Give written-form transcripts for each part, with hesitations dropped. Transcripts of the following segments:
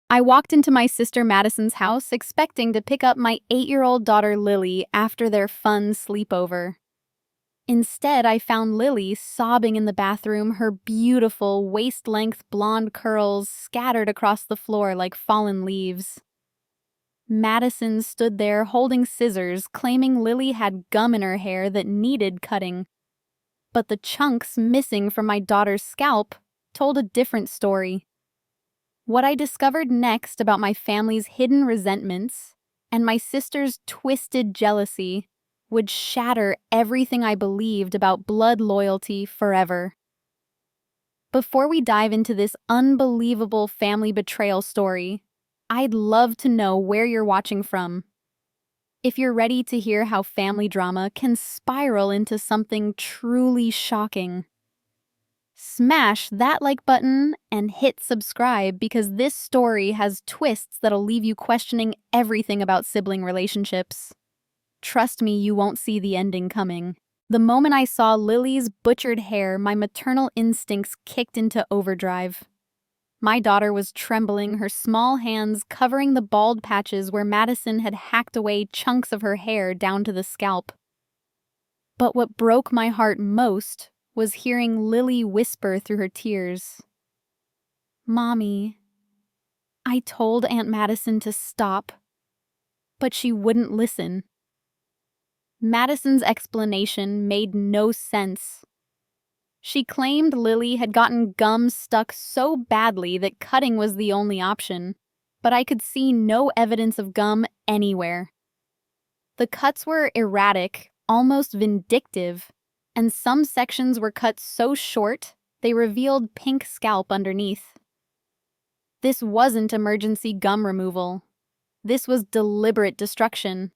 I walked into my sister Madison's house expecting to pick up my 8-year-old daughter Lily after their fun sleepover. Instead, I found Lily sobbing in the bathroom, her beautiful waist-length blonde curls scattered across the floor like fallen leaves. Madison stood there holding scissors, claiming Lily had gum in her hair that needed cutting. But the chunks missing from my daughter's scalp told a different story. What I discovered next about my family's hidden resentments and my sister's twisted jealousy would shatter everything I believed about blood loyalty forever. Before we dive into this unbelievable family betrayal story, I'd love to know where you're watching from. If you're ready to hear how family drama can spiral into something truly shocking, smash that like button and hit subscribe because this story has twists that'll leave you questioning everything about sibling relationships. Trust me, you won't see the ending coming. The moment I saw Lily's butchered hair, my maternal instincts kicked into overdrive. My daughter was trembling, her small hands covering the bald patches where Madison had hacked away chunks of her hair down to the scalp. But what broke my heart most was hearing Lily whisper through her tears, "Mommy, I told Aunt Madison to stop, but she wouldn't listen." Madison's explanation made no sense. She claimed Lily had gotten gum stuck so badly that cutting was the only option, but I could see no evidence of gum anywhere. The cuts were erratic, almost vindictive, and some sections were cut so short they revealed pink scalp underneath. This wasn't emergency gum removal. This was deliberate destruction.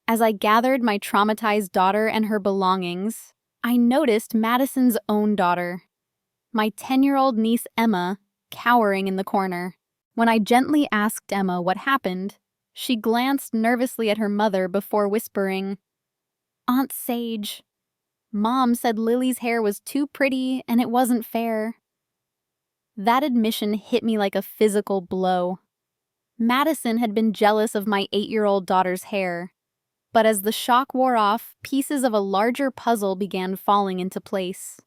As I gathered my traumatized daughter and her belongings, I noticed Madison's own daughter, my 10-year-old niece Emma, cowering in the corner. When I gently asked Emma what happened, she glanced nervously at her mother before whispering, "Aunt Sage, Mom said Lily's hair was too pretty and it wasn't fair." That admission hit me like a physical blow. Madison had been jealous of my 8-year-old daughter's hair. But as the shock wore off, pieces of a larger puzzle began falling into place.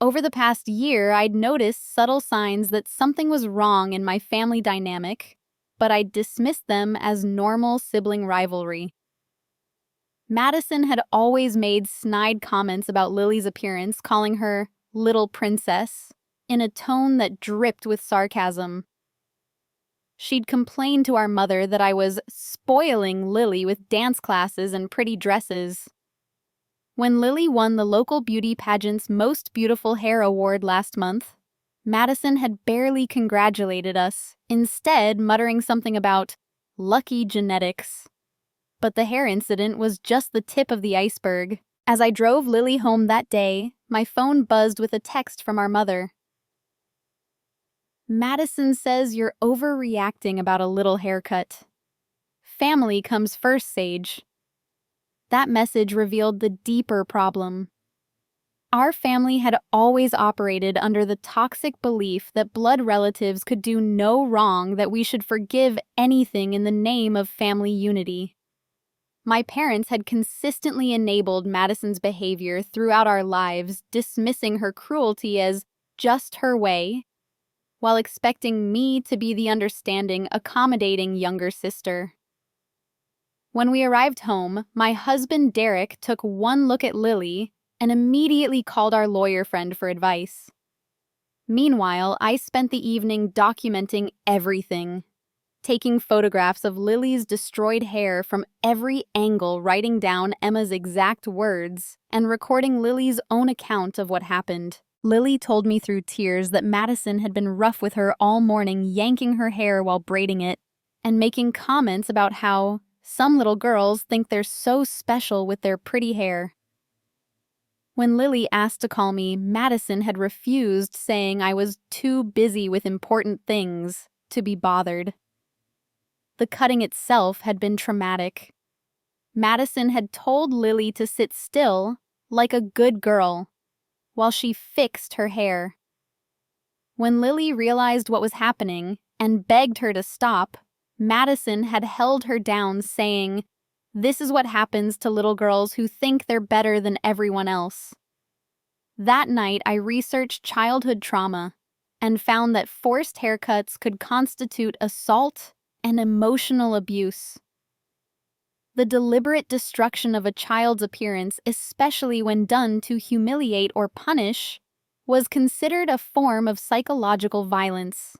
Over the past year, I'd noticed subtle signs that something was wrong in my family dynamic, but I'd dismissed them as normal sibling rivalry. Madison had always made snide comments about Lily's appearance, calling her "little princess," in a tone that dripped with sarcasm. She'd complained to our mother that I was spoiling Lily with dance classes and pretty dresses. When Lily won the local beauty pageant's Most Beautiful Hair Award last month, Madison had barely congratulated us, instead muttering something about lucky genetics. But the hair incident was just the tip of the iceberg. As I drove Lily home that day, my phone buzzed with a text from our mother. "Madison says you're overreacting about a little haircut. Family comes first, Sage." That message revealed the deeper problem. Our family had always operated under the toxic belief that blood relatives could do no wrong, that we should forgive anything in the name of family unity. My parents had consistently enabled Madison's behavior throughout our lives, dismissing her cruelty as just her way, while expecting me to be the understanding, accommodating younger sister. When we arrived home, my husband Derek took one look at Lily and immediately called our lawyer friend for advice. Meanwhile, I spent the evening documenting everything, taking photographs of Lily's destroyed hair from every angle, writing down Emma's exact words, and recording Lily's own account of what happened. Lily told me through tears that Madison had been rough with her all morning, yanking her hair while braiding it, and making comments about how some little girls think they're so special with their pretty hair. When Lily asked to call me, Madison had refused, saying I was too busy with important things to be bothered. The cutting itself had been traumatic. Madison had told Lily to sit still, like a good girl, while she fixed her hair. When Lily realized what was happening and begged her to stop, Madison had held her down, saying, "This is what happens to little girls who think they're better than everyone else." That night, I researched childhood trauma and found that forced haircuts could constitute assault and emotional abuse. The deliberate destruction of a child's appearance, especially when done to humiliate or punish, was considered a form of psychological violence.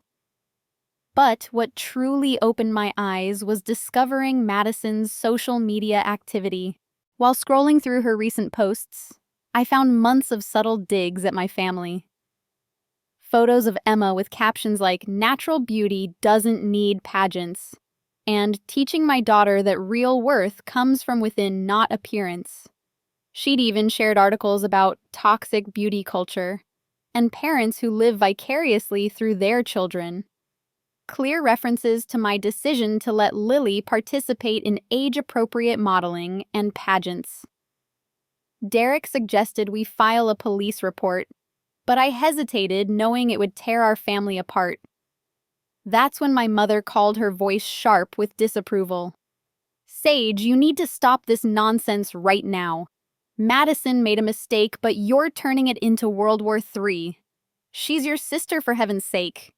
But what truly opened my eyes was discovering Madison's social media activity. While scrolling through her recent posts, I found months of subtle digs at my family. Photos of Emma with captions like "Natural beauty doesn't need pageants," and teaching my daughter that real worth comes from within, not appearance. She'd even shared articles about toxic beauty culture and parents who live vicariously through their children. Clear references to my decision to let Lily participate in age-appropriate modeling and pageants. Derek suggested we file a police report, but I hesitated, knowing it would tear our family apart. That's when my mother called, her voice sharp with disapproval. "Sage, you need to stop this nonsense right now. Madison made a mistake, but you're turning it into World War III. She's your sister, for heaven's sake."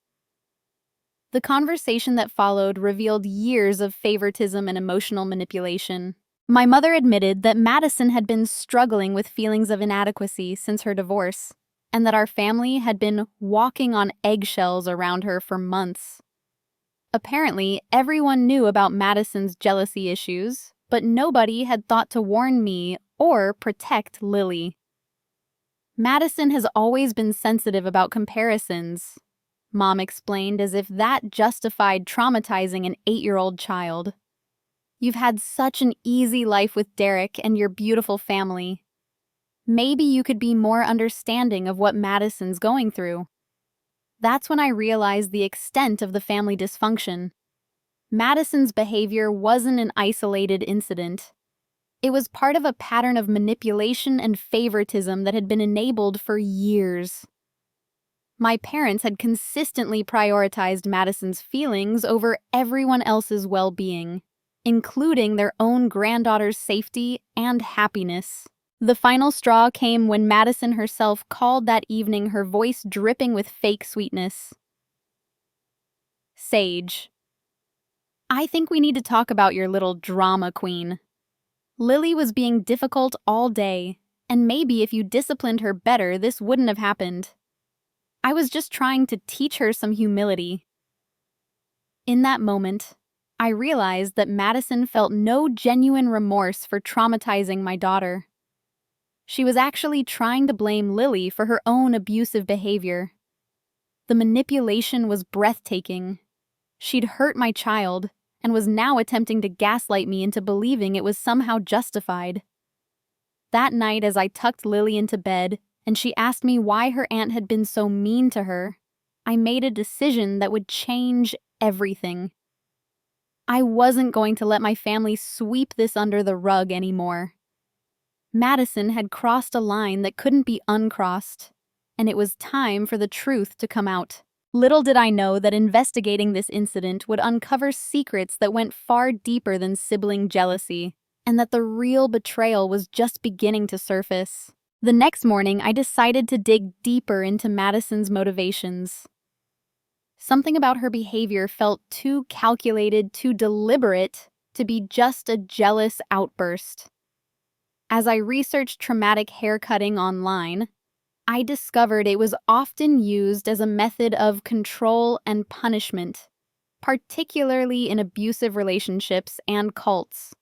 The conversation that followed revealed years of favoritism and emotional manipulation. My mother admitted that Madison had been struggling with feelings of inadequacy since her divorce, and that our family had been walking on eggshells around her for months. Apparently, everyone knew about Madison's jealousy issues, but nobody had thought to warn me or protect Lily. "Madison has always been sensitive about comparisons," Mom explained, as if that justified traumatizing an 8-year-old child. "You've had such an easy life with Derek and your beautiful family. Maybe you could be more understanding of what Madison's going through." That's when I realized the extent of the family dysfunction. Madison's behavior wasn't an isolated incident. It was part of a pattern of manipulation and favoritism that had been enabled for years. My parents had consistently prioritized Madison's feelings over everyone else's well-being, including their own granddaughter's safety and happiness. The final straw came when Madison herself called that evening, her voice dripping with fake sweetness. "Sage, I think we need to talk about your little drama queen. Lily was being difficult all day, and maybe if you disciplined her better, this wouldn't have happened. I was just trying to teach her some humility." In that moment, I realized that Madison felt no genuine remorse for traumatizing my daughter. She was actually trying to blame Lily for her own abusive behavior. The manipulation was breathtaking. She'd hurt my child and was now attempting to gaslight me into believing it was somehow justified. That night, as I tucked Lily into bed and she asked me why her aunt had been so mean to her, I made a decision that would change everything. I wasn't going to let my family sweep this under the rug anymore. Madison had crossed a line that couldn't be uncrossed, and it was time for the truth to come out. Little did I know that investigating this incident would uncover secrets that went far deeper than sibling jealousy, and that the real betrayal was just beginning to surface. The next morning, I decided to dig deeper into Madison's motivations. Something about her behavior felt too calculated, too deliberate to be just a jealous outburst. As I researched traumatic haircutting online, I discovered it was often used as a method of control and punishment, particularly in abusive relationships and cults.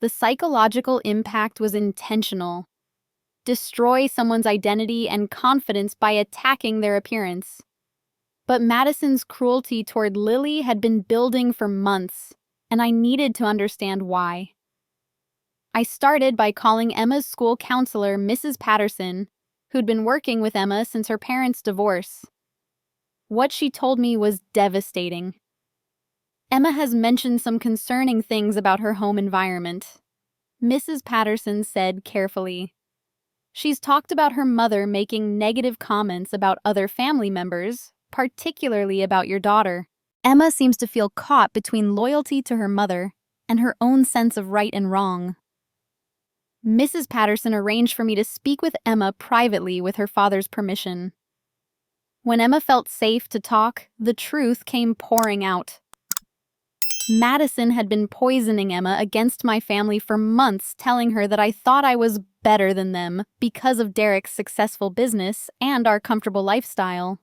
The psychological impact was intentional. Destroy someone's identity and confidence by attacking their appearance. But Madison's cruelty toward Lily had been building for months, and I needed to understand why. I started by calling Emma's school counselor, Mrs. Patterson, who'd been working with Emma since her parents' divorce. What she told me was devastating. "Emma has mentioned some concerning things about her home environment," Mrs. Patterson said carefully. She's talked about her mother making negative comments about other family members, particularly about your daughter. Emma seems to feel caught between loyalty to her mother and her own sense of right and wrong. Mrs. Patterson arranged for me to speak with Emma privately with her father's permission. When Emma felt safe to talk, the truth came pouring out. Madison had been poisoning Emma against my family for months, telling her that I thought I was better than them because of Derek's successful business and our comfortable lifestyle.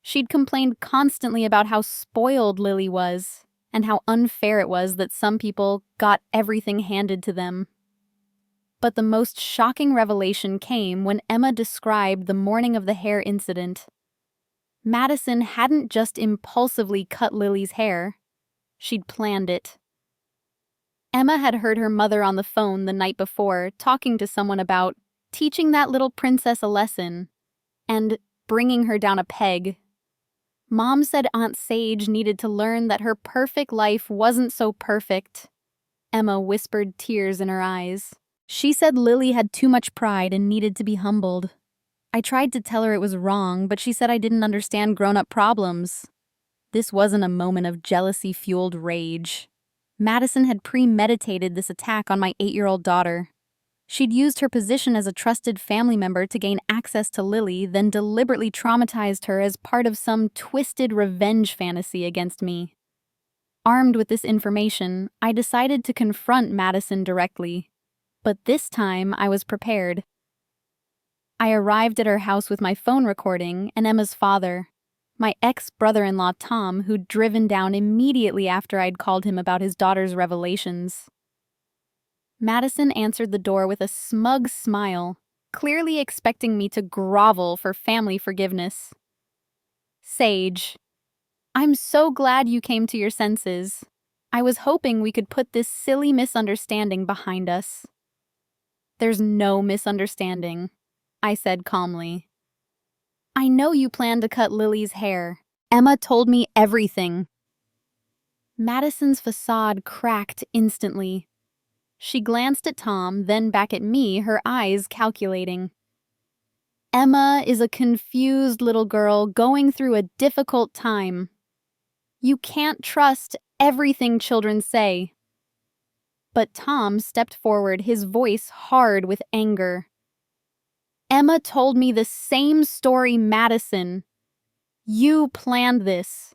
She'd complained constantly about how spoiled Lily was and how unfair it was that some people got everything handed to them. But the most shocking revelation came when Emma described the morning of the hair incident. Madison hadn't just impulsively cut Lily's hair. She'd planned it. Emma had heard her mother on the phone the night before talking to someone about teaching that little princess a lesson and bringing her down a peg. Mom said Aunt Sage needed to learn that her perfect life wasn't so perfect. Emma whispered, tears in her eyes. She said Lily had too much pride and needed to be humbled. I tried to tell her it was wrong, but she said I didn't understand grown-up problems. This wasn't a moment of jealousy-fueled rage. Madison had premeditated this attack on my 8-year-old daughter. She'd used her position as a trusted family member to gain access to Lily, then deliberately traumatized her as part of some twisted revenge fantasy against me. Armed with this information, I decided to confront Madison directly. But this time, I was prepared. I arrived at her house with my phone recording and Emma's father, my ex-brother-in-law Tom, who'd driven down immediately after I'd called him about his daughter's revelations. Madison answered the door with a smug smile, clearly expecting me to grovel for family forgiveness. Sage, I'm so glad you came to your senses. I was hoping we could put this silly misunderstanding behind us. There's no misunderstanding, I said calmly. I know you plan to cut Lily's hair. Emma told me everything. Madison's facade cracked instantly. She glanced at Tom, then back at me, her eyes calculating. Emma is a confused little girl going through a difficult time. You can't trust everything children say. But Tom stepped forward, his voice hard with anger. Emma told me the same story, Madison. You planned this.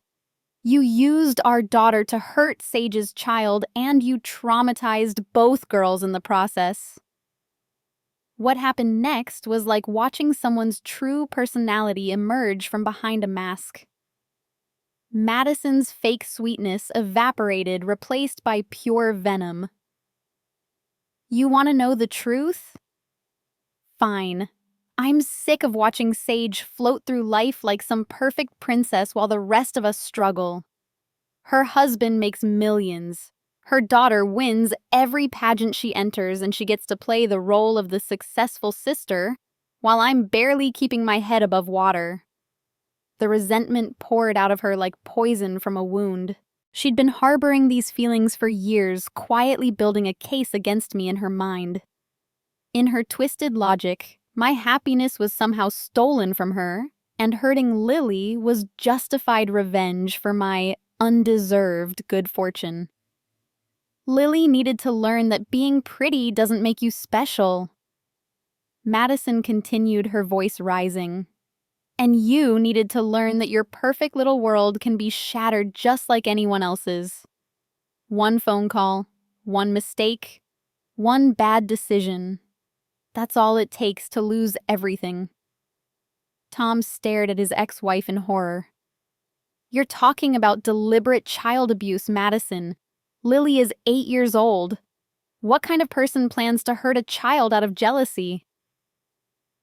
You used our daughter to hurt Sage's child, and you traumatized both girls in the process. What happened next was like watching someone's true personality emerge from behind a mask. Madison's fake sweetness evaporated, replaced by pure venom. You want to know the truth? Fine. I'm sick of watching Sage float through life like some perfect princess while the rest of us struggle. Her husband makes millions. Her daughter wins every pageant she enters, and she gets to play the role of the successful sister, while I'm barely keeping my head above water. The resentment poured out of her like poison from a wound. She'd been harboring these feelings for years, quietly building a case against me in her mind. In her twisted logic, my happiness was somehow stolen from her, and hurting Lily was justified revenge for my undeserved good fortune. Lily needed to learn that being pretty doesn't make you special. Madison continued, her voice rising. And you needed to learn that your perfect little world can be shattered just like anyone else's. One phone call, one mistake, one bad decision. That's all it takes to lose everything. Tom stared at his ex-wife in horror. You're talking about deliberate child abuse, Madison. Lily is 8 years old. What kind of person plans to hurt a child out of jealousy?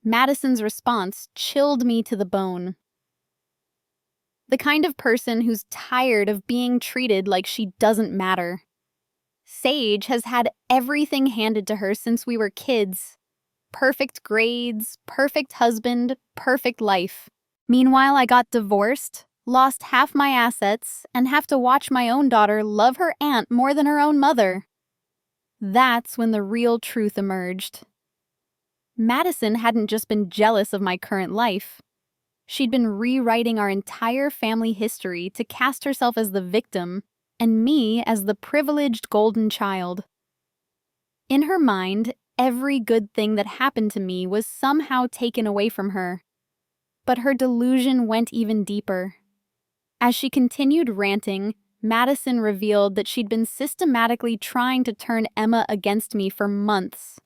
Madison's response chilled me to the bone. The kind of person who's tired of being treated like she doesn't matter. Sage has had everything handed to her since we were kids. Perfect grades, perfect husband, perfect life. Meanwhile, I got divorced, lost half my assets, and have to watch my own daughter love her aunt more than her own mother. That's when the real truth emerged. Madison hadn't just been jealous of my current life. She'd been rewriting our entire family history to cast herself as the victim and me as the privileged golden child. In her mind, every good thing that happened to me was somehow taken away from her. But her delusion went even deeper. As she continued ranting, Madison revealed that she'd been systematically trying to turn Emma against me for months.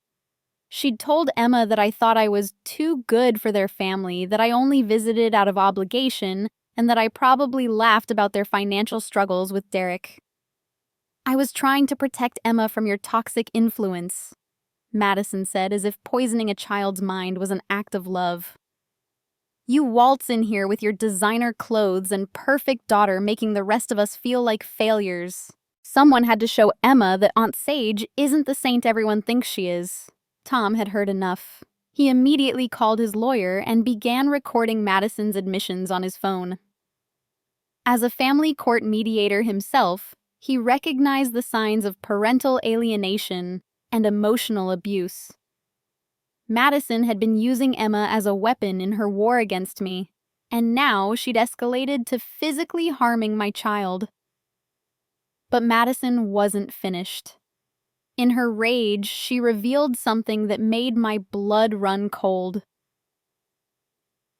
She'd told Emma that I thought I was too good for their family, that I only visited out of obligation, and that I probably laughed about their financial struggles with Derek. "I was trying to protect Emma from your toxic influence," Madison said, as if poisoning a child's mind was an act of love. "You waltz in here with your designer clothes and perfect daughter, making the rest of us feel like failures. Someone had to show Emma that Aunt Sage isn't the saint everyone thinks she is." Tom had heard enough. He immediately called his lawyer and began recording Madison's admissions on his phone. As a family court mediator himself, he recognized the signs of parental alienation and emotional abuse. Madison had been using Emma as a weapon in her war against me, and now she'd escalated to physically harming my child. But Madison wasn't finished. In her rage, she revealed something that made my blood run cold.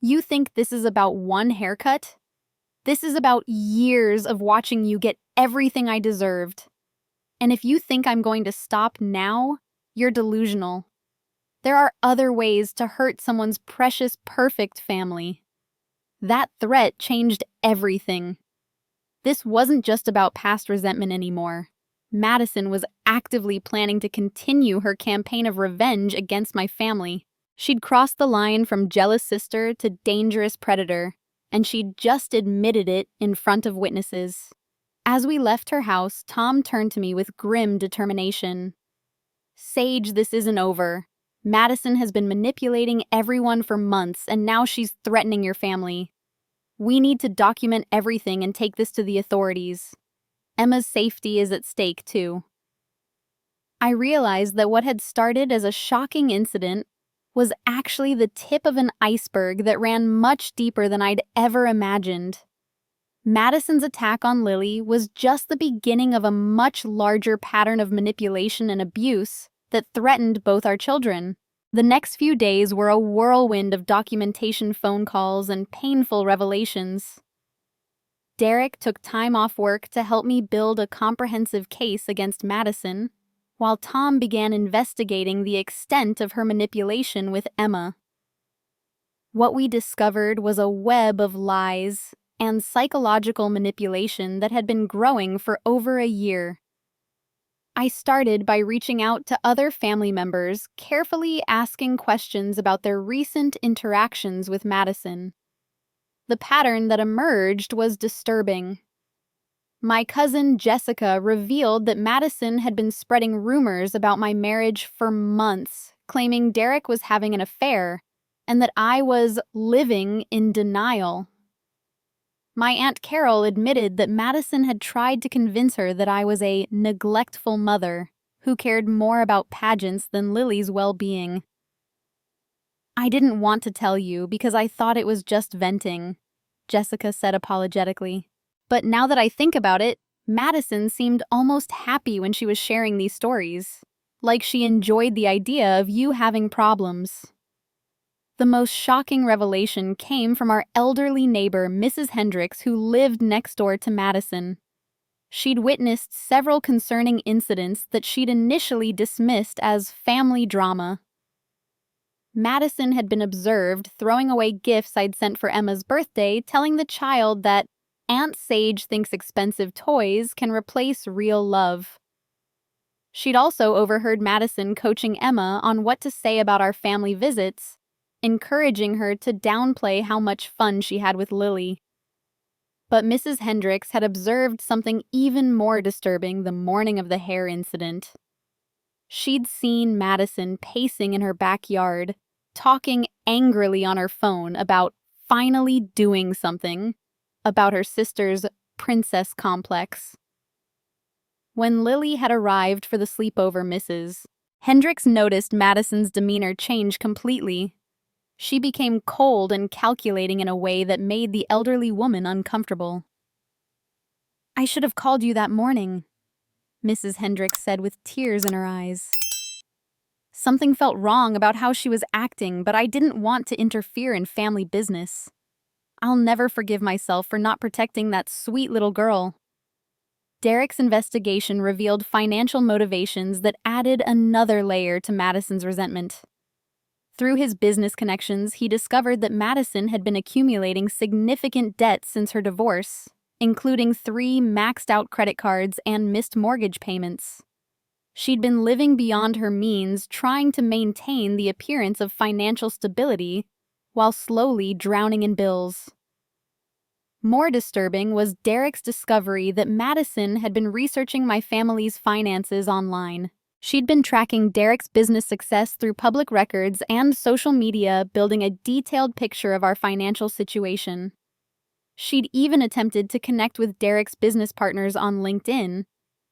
"You think this is about one haircut? This is about years of watching you get everything I deserved. And if you think I'm going to stop now, you're delusional. There are other ways to hurt someone's precious, perfect family." That threat changed everything. This wasn't just about past resentment anymore. Madison was actively planning to continue her campaign of revenge against my family. She'd crossed the line from jealous sister to dangerous predator, and she'd just admitted it in front of witnesses. As we left her house, Tom turned to me with grim determination. "Sage, this isn't over. Madison has been manipulating everyone for months, and now she's threatening your family. We need to document everything and take this to the authorities. Emma's safety is at stake, too." I realized that what had started as a shocking incident was actually the tip of an iceberg that ran much deeper than I'd ever imagined. Madison's attack on Lily was just the beginning of a much larger pattern of manipulation and abuse that threatened both our children. The next few days were a whirlwind of documentation, phone calls, and painful revelations. Derek took time off work to help me build a comprehensive case against Madison, while Tom began investigating the extent of her manipulation with Emma. What we discovered was a web of lies and psychological manipulation that had been growing for over a year. I started by reaching out to other family members, carefully asking questions about their recent interactions with Madison. The pattern that emerged was disturbing. My cousin Jessica revealed that Madison had been spreading rumors about my marriage for months, claiming Derek was having an affair and that I was living in denial. My Aunt Carol admitted that Madison had tried to convince her that I was a neglectful mother who cared more about pageants than Lily's well-being. "I didn't want to tell you because I thought it was just venting," Jessica said apologetically. "But now that I think about it, Madison seemed almost happy when she was sharing these stories, like she enjoyed the idea of you having problems." The most shocking revelation came from our elderly neighbor, Mrs. Hendricks, who lived next door to Madison. She'd witnessed several concerning incidents that she'd initially dismissed as family drama. Madison had been observed throwing away gifts I'd sent for Emma's birthday, telling the child that Aunt Sage thinks expensive toys can replace real love. She'd also overheard Madison coaching Emma on what to say about our family visits, encouraging her to downplay how much fun she had with Lily. But Mrs. Hendricks had observed something even more disturbing the morning of the hair incident. She'd seen Madison pacing in her backyard, talking angrily on her phone about finally doing something about her sister's princess complex. When Lily had arrived for the sleepover, Hendricks noticed Madison's demeanor change completely. She became cold and calculating in a way that made the elderly woman uncomfortable. "I should have called you that morning," Mrs. Hendricks said with tears in her eyes. Something felt wrong about how she was acting, but I didn't want to interfere in family business. I'll never forgive myself for not protecting that sweet little girl. Derek's investigation revealed financial motivations that added another layer to Madison's resentment. Through his business connections, he discovered that Madison had been accumulating significant debt since her divorce, including 3 maxed-out credit cards and missed mortgage payments. She'd been living beyond her means, trying to maintain the appearance of financial stability while slowly drowning in bills. More disturbing was Derek's discovery that Madison had been researching my family's finances online. She'd been tracking Derek's business success through public records and social media, building a detailed picture of our financial situation. She'd even attempted to connect with Derek's business partners on LinkedIn,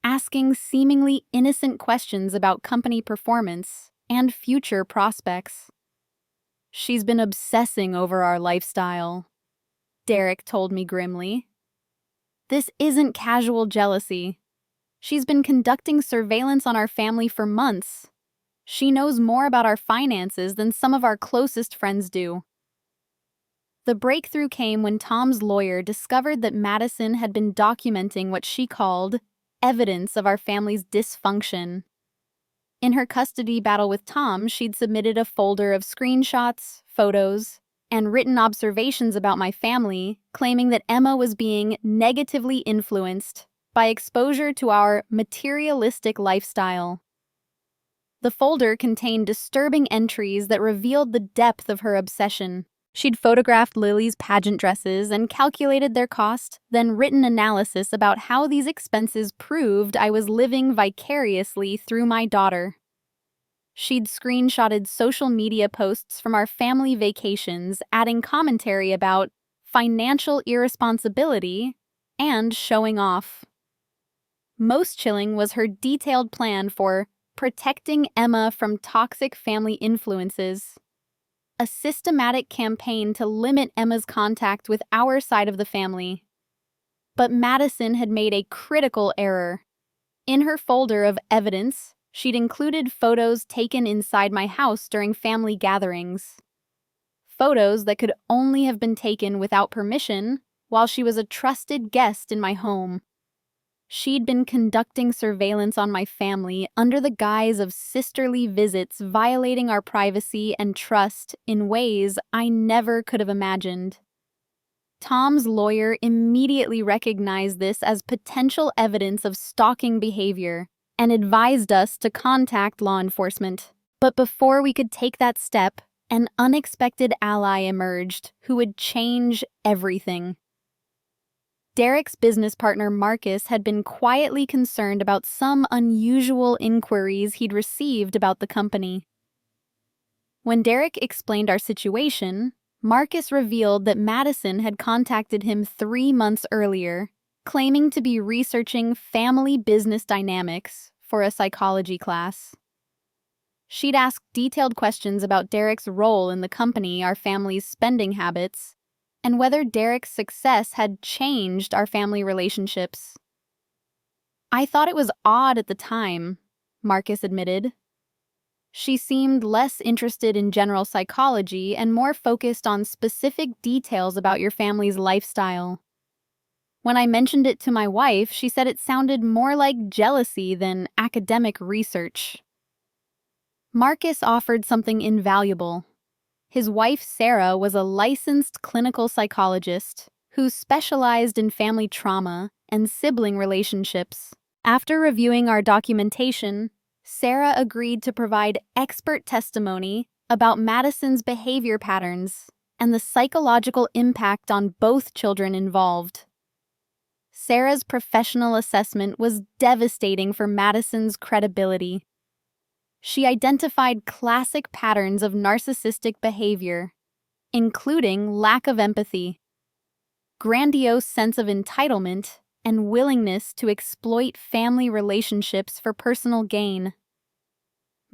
asking seemingly innocent questions about company performance and future prospects. "She's been obsessing over our lifestyle," Derek told me grimly. "This isn't casual jealousy. She's been conducting surveillance on our family for months. She knows more about our finances than some of our closest friends do." The breakthrough came when Tom's lawyer discovered that Madison had been documenting what she called evidence of our family's dysfunction. In her custody battle with Tom, she'd submitted a folder of screenshots, photos, and written observations about my family, claiming that Emma was being negatively influenced by exposure to our materialistic lifestyle. The folder contained disturbing entries that revealed the depth of her obsession. She'd photographed Lily's pageant dresses and calculated their cost, then written analysis about how these expenses proved I was living vicariously through my daughter. She'd screenshotted social media posts from our family vacations, adding commentary about financial irresponsibility and showing off. Most chilling was her detailed plan for protecting Emma from toxic family influences. A systematic campaign to limit Emma's contact with our side of the family. But Madison had made a critical error. In her folder of evidence, she'd included photos taken inside my house during family gatherings. Photos that could only have been taken without permission while she was a trusted guest in my home. She'd been conducting surveillance on my family under the guise of sisterly visits, violating our privacy and trust in ways I never could have imagined. Tom's lawyer immediately recognized this as potential evidence of stalking behavior and advised us to contact law enforcement. But before we could take that step, an unexpected ally emerged who would change everything. Derek's business partner Marcus had been quietly concerned about some unusual inquiries he'd received about the company. When Derek explained our situation, Marcus revealed that Madison had contacted him 3 months earlier, claiming to be researching family business dynamics for a psychology class. She'd asked detailed questions about Derek's role in the company, our family's spending habits, and whether Derek's success had changed our family relationships. "I thought it was odd at the time," Marcus admitted. "She seemed less interested in general psychology and more focused on specific details about your family's lifestyle. When I mentioned it to my wife, she said it sounded more like jealousy than academic research." Marcus offered something invaluable. His wife, Sarah, was a licensed clinical psychologist who specialized in family trauma and sibling relationships. After reviewing our documentation, Sarah agreed to provide expert testimony about Madison's behavior patterns and the psychological impact on both children involved. Sarah's professional assessment was devastating for Madison's credibility. She identified classic patterns of narcissistic behavior, including lack of empathy, grandiose sense of entitlement, and willingness to exploit family relationships for personal gain.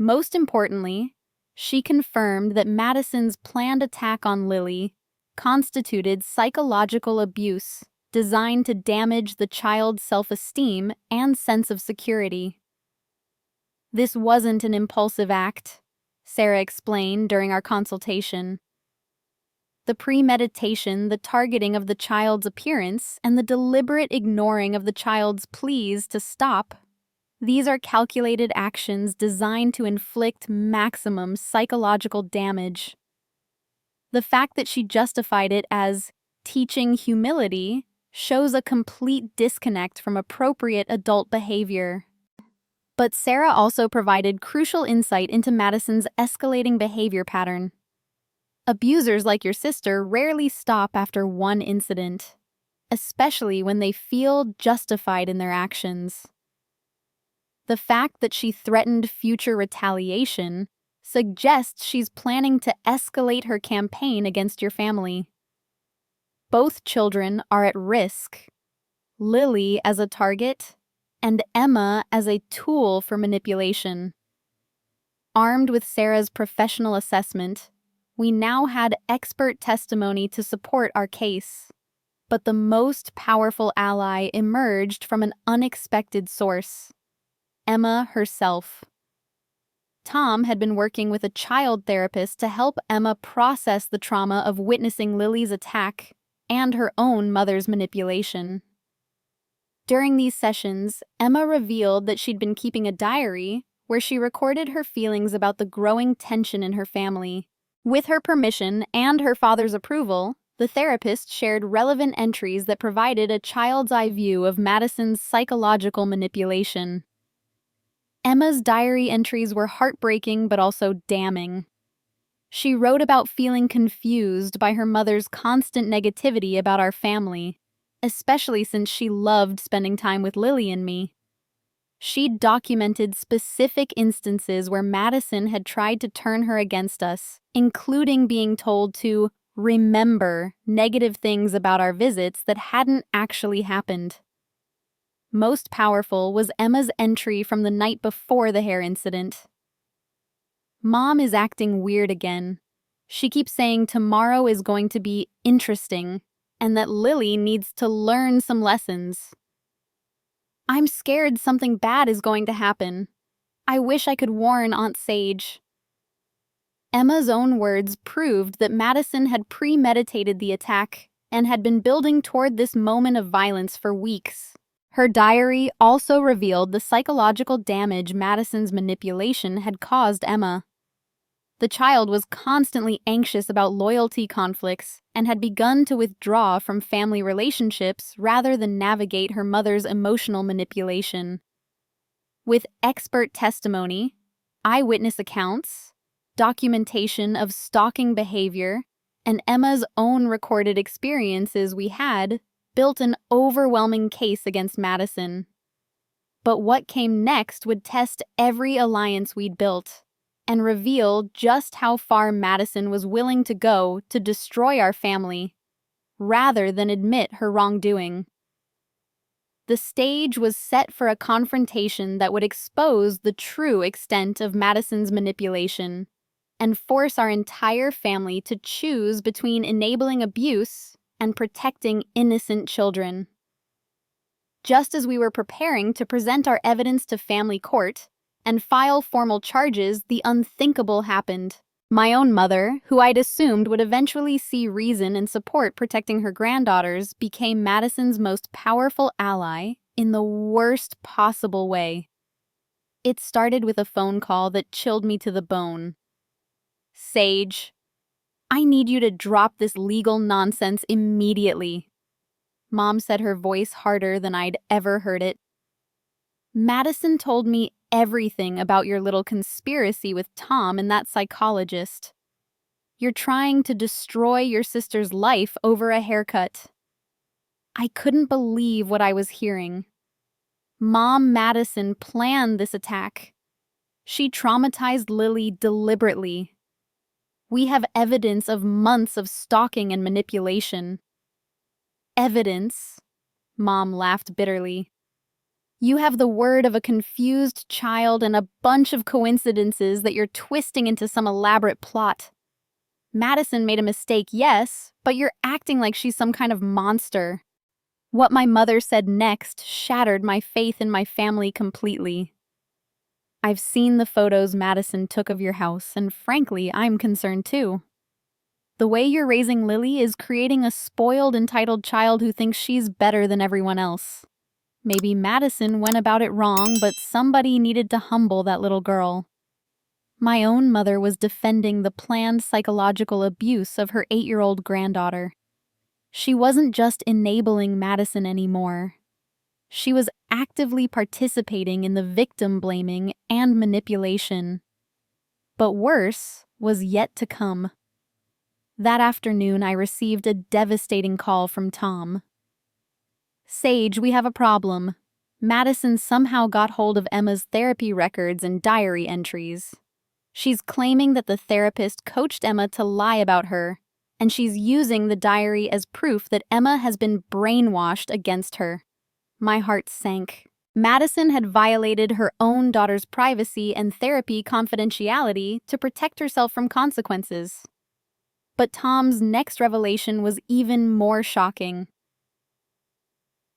Most importantly, she confirmed that Madison's planned attack on Lily constituted psychological abuse designed to damage the child's self-esteem and sense of security. This wasn't an impulsive act, Sarah explained during our consultation. The premeditation, the targeting of the child's appearance, and the deliberate ignoring of the child's pleas to stop, these are calculated actions designed to inflict maximum psychological damage. The fact that she justified it as teaching humility shows a complete disconnect from appropriate adult behavior. But Sarah also provided crucial insight into Madison's escalating behavior pattern. Abusers like your sister rarely stop after one incident, especially when they feel justified in their actions. The fact that she threatened future retaliation suggests she's planning to escalate her campaign against your family. Both children are at risk, Lily as a target and Emma as a tool for manipulation. Armed with Sarah's professional assessment, we now had expert testimony to support our case. But the most powerful ally emerged from an unexpected source: Emma herself. Tom had been working with a child therapist to help Emma process the trauma of witnessing Lily's attack and her own mother's manipulation. During these sessions, Emma revealed that she'd been keeping a diary where she recorded her feelings about the growing tension in her family. With her permission and her father's approval, the therapist shared relevant entries that provided a child's eye view of Madison's psychological manipulation. Emma's diary entries were heartbreaking but also damning. She wrote about feeling confused by her mother's constant negativity about our family, especially since she loved spending time with Lily and me. She documented specific instances where Madison had tried to turn her against us, including being told to remember negative things about our visits that hadn't actually happened. Most powerful was Emma's entry from the night before the hair incident. Mom is acting weird again. She keeps saying tomorrow is going to be interesting and that Lily needs to learn some lessons. I'm scared something bad is going to happen. I wish I could warn Aunt Sage. Emma's own words proved that Madison had premeditated the attack and had been building toward this moment of violence for weeks. Her diary also revealed the psychological damage Madison's manipulation had caused Emma. The child was constantly anxious about loyalty conflicts and had begun to withdraw from family relationships rather than navigate her mother's emotional manipulation. With expert testimony, eyewitness accounts, documentation of stalking behavior, and Emma's own recorded experiences, we had built an overwhelming case against Madison. But what came next would test every alliance we'd built and reveal just how far Madison was willing to go to destroy our family, rather than admit her wrongdoing. The stage was set for a confrontation that would expose the true extent of Madison's manipulation and force our entire family to choose between enabling abuse and protecting innocent children. Just as we were preparing to present our evidence to family court and file formal charges, the unthinkable happened. My own mother, who I'd assumed would eventually see reason and support protecting her granddaughters, became Madison's most powerful ally in the worst possible way. It started with a phone call that chilled me to the bone. "Sage, I need you to drop this legal nonsense immediately." Mom said, her voice harder than I'd ever heard it. "Madison told me everything about your little conspiracy with Tom and that psychologist. You're trying to destroy your sister's life over a haircut." I couldn't believe what I was hearing. Mom Madison planned this attack. She traumatized Lily deliberately. We have evidence of months of stalking and manipulation. Evidence? Mom laughed bitterly. You have the word of a confused child and a bunch of coincidences that you're twisting into some elaborate plot. Madison made a mistake, yes, but you're acting like she's some kind of monster. What my mother said next shattered my faith in my family completely. I've seen the photos Madison took of your house, and frankly, I'm concerned too. The way you're raising Lily is creating a spoiled, entitled child who thinks she's better than everyone else. Maybe Madison went about it wrong, but somebody needed to humble that little girl. My own mother was defending the planned psychological abuse of her 8-year-old granddaughter. She wasn't just enabling Madison anymore. She was actively participating in the victim blaming and manipulation. But worse was yet to come. That afternoon, I received a devastating call from Tom. "Sage, we have a problem. Madison somehow got hold of Emma's therapy records and diary entries. She's claiming that the therapist coached Emma to lie about her, and she's using the diary as proof that Emma has been brainwashed against her." My heart sank. Madison had violated her own daughter's privacy and therapy confidentiality to protect herself from consequences. But Tom's next revelation was even more shocking.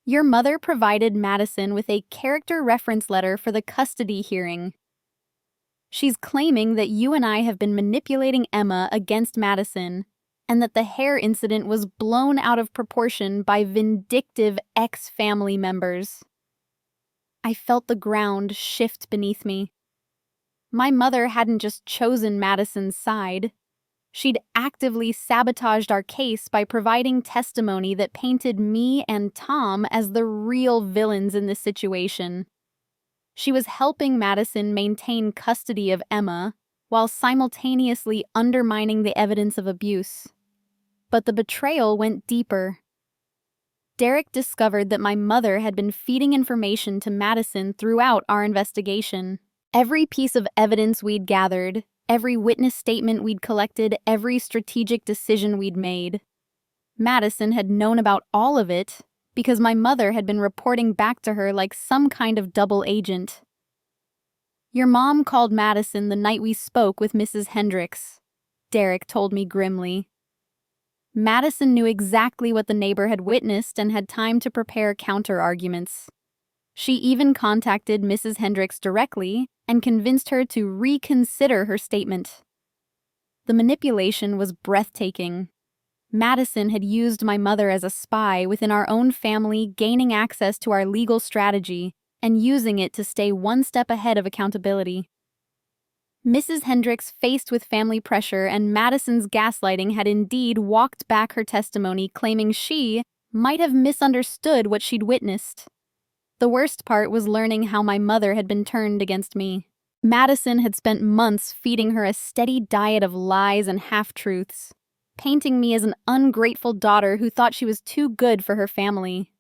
"Your mother provided Madison with a character reference letter for the custody hearing. She's claiming that you and I have been manipulating Emma against Madison, and that the hair incident was blown out of proportion by vindictive ex-family members." I felt the ground shift beneath me. My mother hadn't just chosen Madison's side. She'd actively sabotaged our case by providing testimony that painted me and Tom as the real villains in this situation. She was helping Madison maintain custody of Emma while simultaneously undermining the evidence of abuse. But the betrayal went deeper. Derek discovered that my mother had been feeding information to Madison throughout our investigation. Every piece of evidence we'd gathered, every witness statement we'd collected, every strategic decision we'd made. Madison had known about all of it because my mother had been reporting back to her like some kind of double agent. "Your mom called Madison the night we spoke with Mrs. Hendricks," Derek told me grimly. Madison knew exactly what the neighbor had witnessed and had time to prepare counter-arguments. She even contacted Mrs. Hendricks directly and convinced her to reconsider her statement. The manipulation was breathtaking. Madison had used my mother as a spy within our own family, gaining access to our legal strategy and using it to stay one step ahead of accountability. Mrs. Hendricks, faced with family pressure and Madison's gaslighting, had indeed walked back her testimony, claiming she might have misunderstood what she'd witnessed. The worst part was learning how my mother had been turned against me. Madison had spent months feeding her a steady diet of lies and half-truths, painting me as an ungrateful daughter who thought she was too good for her family.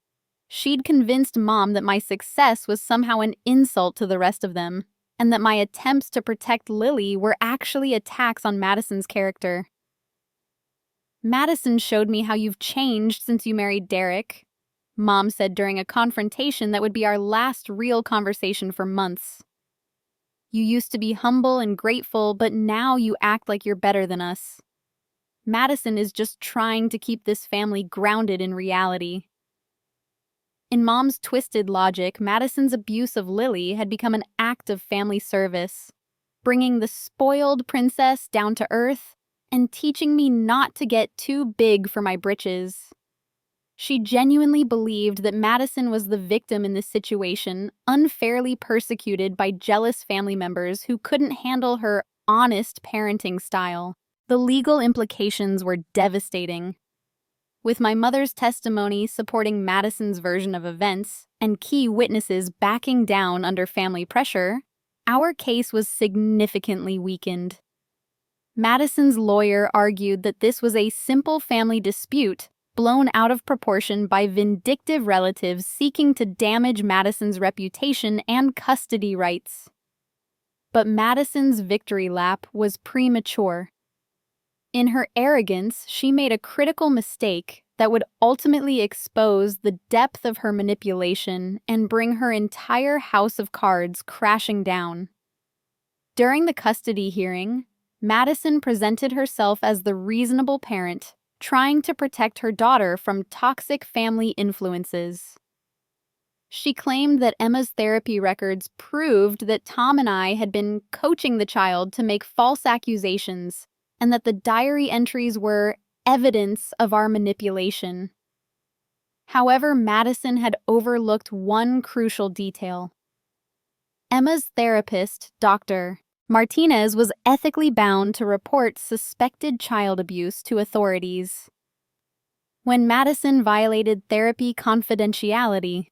She'd convinced Mom that my success was somehow an insult to the rest of them, and that my attempts to protect Lily were actually attacks on Madison's character. "Madison showed me how you've changed since you married Derek," Mom said during a confrontation that would be our last real conversation for months. "You used to be humble and grateful, but now you act like you're better than us. Madison is just trying to keep this family grounded in reality." In Mom's twisted logic, Madison's abuse of Lily had become an act of family service, bringing the spoiled princess down to earth and teaching me not to get too big for my britches. She genuinely believed that Madison was the victim in this situation, unfairly persecuted by jealous family members who couldn't handle her honest parenting style. The legal implications were devastating. With my mother's testimony supporting Madison's version of events and key witnesses backing down under family pressure, our case was significantly weakened. Madison's lawyer argued that this was a simple family dispute blown out of proportion by vindictive relatives seeking to damage Madison's reputation and custody rights. But Madison's victory lap was premature. In her arrogance, she made a critical mistake that would ultimately expose the depth of her manipulation and bring her entire house of cards crashing down. During the custody hearing, Madison presented herself as the reasonable parent, trying to protect her daughter from toxic family influences. She claimed that Emma's therapy records proved that Tom and I had been coaching the child to make false accusations, and that the diary entries were evidence of our manipulation. However, Madison had overlooked one crucial detail. Emma's therapist, Dr. Martinez, was ethically bound to report suspected child abuse to authorities. When Madison violated therapy confidentiality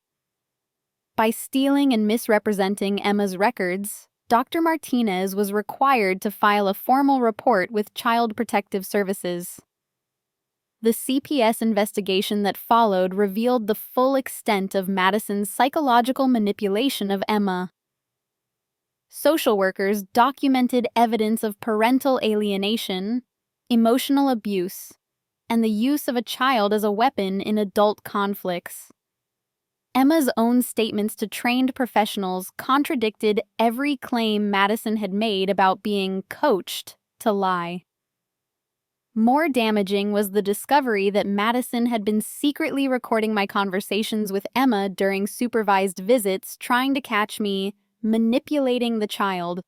by stealing and misrepresenting Emma's records, Dr. Martinez was required to file a formal report with Child Protective Services. The CPS investigation that followed revealed the full extent of Madison's psychological manipulation of Emma. Social workers documented evidence of parental alienation, emotional abuse, and the use of a child as a weapon in adult conflicts. Emma's own statements to trained professionals contradicted every claim Madison had made about being coached to lie. More damaging was the discovery that Madison had been secretly recording my conversations with Emma during supervised visits, trying to catch me manipulating the child.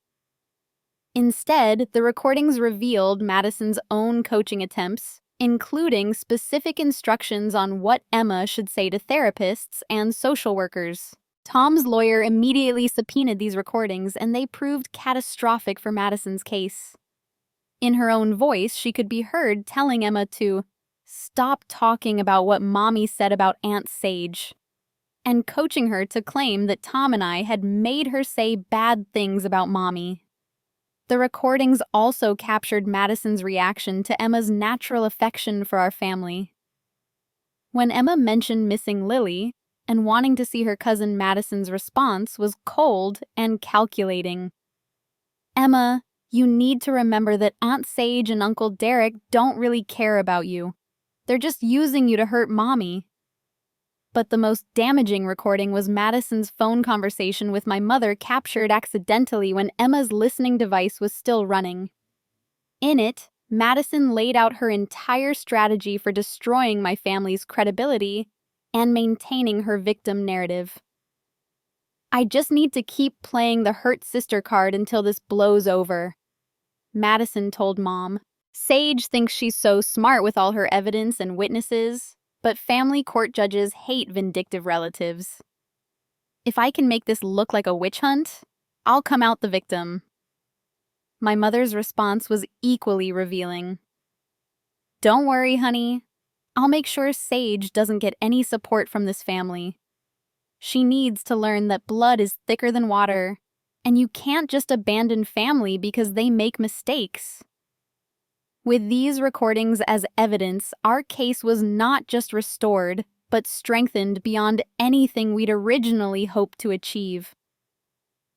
Instead, the recordings revealed Madison's own coaching attempts, including specific instructions on what Emma should say to therapists and social workers. Tom's lawyer immediately subpoenaed these recordings, and they proved catastrophic for Madison's case. In her own voice, she could be heard telling Emma to stop talking about what Mommy said about Aunt Sage, and coaching her to claim that Tom and I had made her say bad things about Mommy. The recordings also captured Madison's reaction to Emma's natural affection for our family. When Emma mentioned missing Lily and wanting to see her cousin, Madison's response was cold and calculating. "Emma, you need to remember that Aunt Sage and Uncle Derek don't really care about you. They're just using you to hurt Mommy." But the most damaging recording was Madison's phone conversation with my mother, captured accidentally when Emma's listening device was still running. In it, Madison laid out her entire strategy for destroying my family's credibility and maintaining her victim narrative. "I just need to keep playing the hurt sister card until this blows over," Madison told Mom. "Sage thinks she's so smart with all her evidence and witnesses, but family court judges hate vindictive relatives. If I can make this look like a witch hunt, I'll come out the victim." My mother's response was equally revealing. "Don't worry, honey. I'll make sure Sage doesn't get any support from this family. She needs to learn that blood is thicker than water, and you can't just abandon family because they make mistakes." With these recordings as evidence, our case was not just restored, but strengthened beyond anything we'd originally hoped to achieve.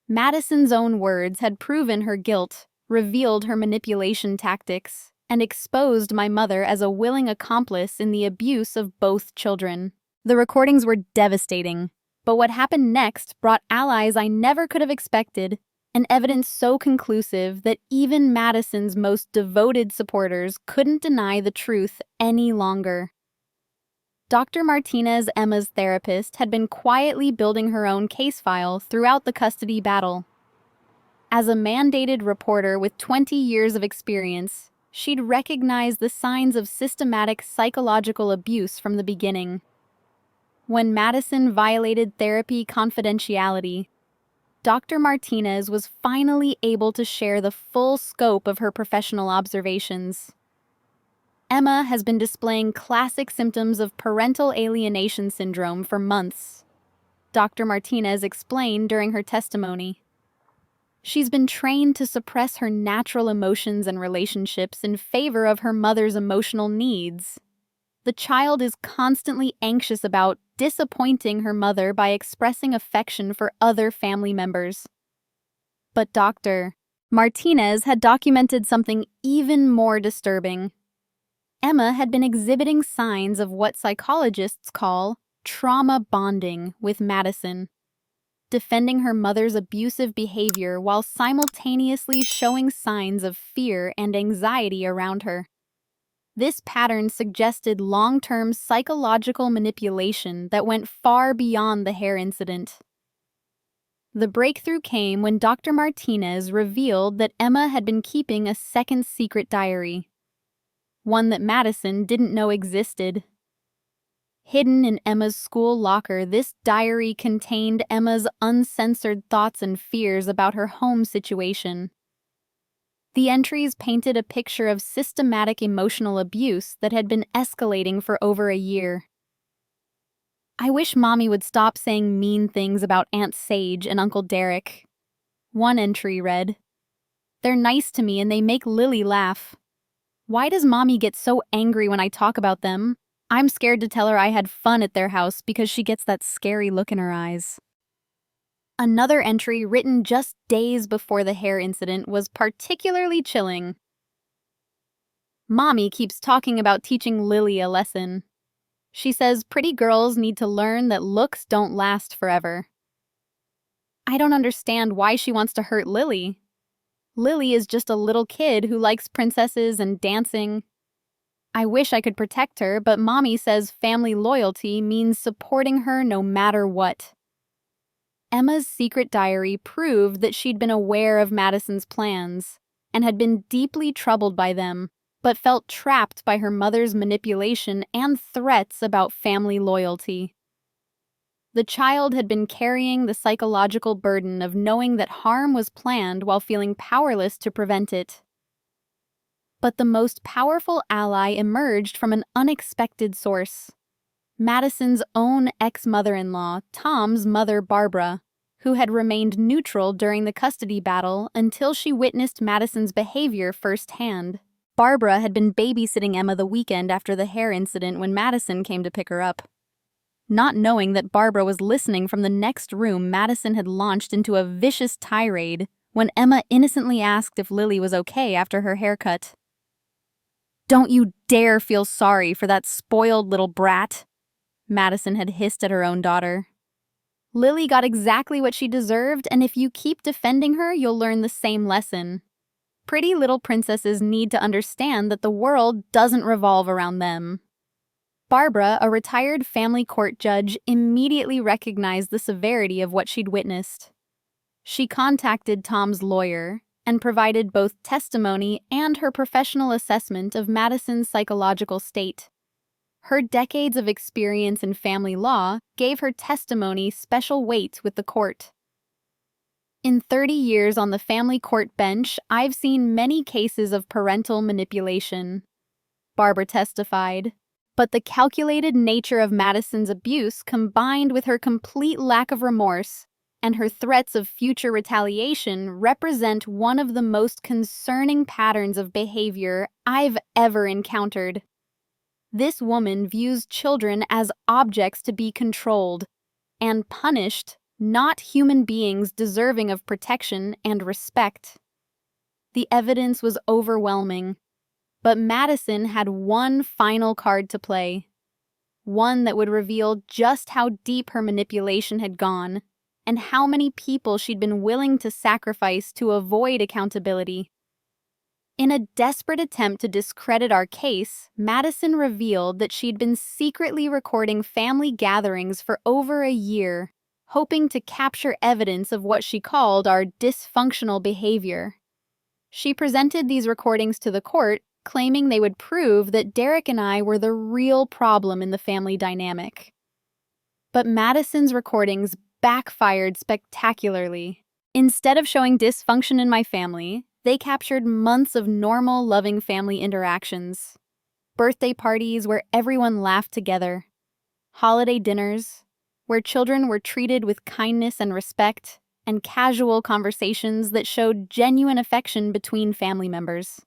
Madison's own words had proven her guilt, revealed her manipulation tactics, and exposed my mother as a willing accomplice in the abuse of both children. The recordings were devastating, but what happened next brought allies I never could have expected, and evidence so conclusive that even Madison's most devoted supporters couldn't deny the truth any longer. Dr. Martinez, Emma's therapist, had been quietly building her own case file throughout the custody battle. As a mandated reporter with 20 years of experience, she'd recognized the signs of systematic psychological abuse from the beginning. When Madison violated therapy confidentiality, Dr. Martinez was finally able to share the full scope of her professional observations. "Emma has been displaying classic symptoms of parental alienation syndrome for months," Dr. Martinez explained during her testimony. "She's been trained to suppress her natural emotions and relationships in favor of her mother's emotional needs. The child is constantly anxious about disappointing her mother by expressing affection for other family members." But Dr. Martinez had documented something even more disturbing. Emma had been exhibiting signs of what psychologists call trauma bonding with Madison, defending her mother's abusive behavior while simultaneously showing signs of fear and anxiety around her. This pattern suggested long-term psychological manipulation that went far beyond the hair incident. The breakthrough came when Dr. Martinez revealed that Emma had been keeping a second secret diary, one that Madison didn't know existed. Hidden in Emma's school locker, this diary contained Emma's uncensored thoughts and fears about her home situation. The entries painted a picture of systematic emotional abuse that had been escalating for over a year. "I wish Mommy would stop saying mean things about Aunt Sage and Uncle Derek." One entry read, "They're nice to me and they make Lily laugh. Why does Mommy get so angry when I talk about them? I'm scared to tell her I had fun at their house because she gets that scary look in her eyes." Another entry written just days before the hair incident was particularly chilling. "Mommy keeps talking about teaching Lily a lesson. She says pretty girls need to learn that looks don't last forever. I don't understand why she wants to hurt Lily. Lily is just a little kid who likes princesses and dancing. I wish I could protect her, but Mommy says family loyalty means supporting her no matter what." Emma's secret diary proved that she'd been aware of Madison's plans and had been deeply troubled by them, but felt trapped by her mother's manipulation and threats about family loyalty. The child had been carrying the psychological burden of knowing that harm was planned while feeling powerless to prevent it. But the most powerful ally emerged from an unexpected source: Madison's own ex-mother-in-law, Tom's mother Barbara, who had remained neutral during the custody battle until she witnessed Madison's behavior firsthand. Barbara had been babysitting Emma the weekend after the hair incident when Madison came to pick her up. Not knowing that Barbara was listening from the next room, Madison had launched into a vicious tirade when Emma innocently asked if Lily was okay after her haircut. "Don't you dare feel sorry for that spoiled little brat," Madison had hissed at her own daughter. "Lily got exactly what she deserved, and if you keep defending her, you'll learn the same lesson. Pretty little princesses need to understand that the world doesn't revolve around them." Barbara, a retired family court judge, immediately recognized the severity of what she'd witnessed. She contacted Tom's lawyer and provided both testimony and her professional assessment of Madison's psychological state. Her decades of experience in family law gave her testimony special weight with the court. "In 30 years on the family court bench, I've seen many cases of parental manipulation," Barbara testified. But the calculated nature of Madison's abuse, combined with her complete lack of remorse and her threats of future retaliation, represent one of the most concerning patterns of behavior I've ever encountered. This woman views children as objects to be controlled and punished, not human beings deserving of protection and respect. The evidence was overwhelming. But Madison had one final card to play, one that would reveal just how deep her manipulation had gone and how many people she'd been willing to sacrifice to avoid accountability. In a desperate attempt to discredit our case, Madison revealed that she'd been secretly recording family gatherings for over a year, hoping to capture evidence of what she called our dysfunctional behavior. She presented these recordings to the court, claiming they would prove that Derek and I were the real problem in the family dynamic. But Madison's recordings backfired spectacularly. Instead of showing dysfunction in my family, they captured months of normal, loving family interactions. Birthday parties where everyone laughed together. Holiday dinners where children were treated with kindness and respect, and casual conversations that showed genuine affection between family members.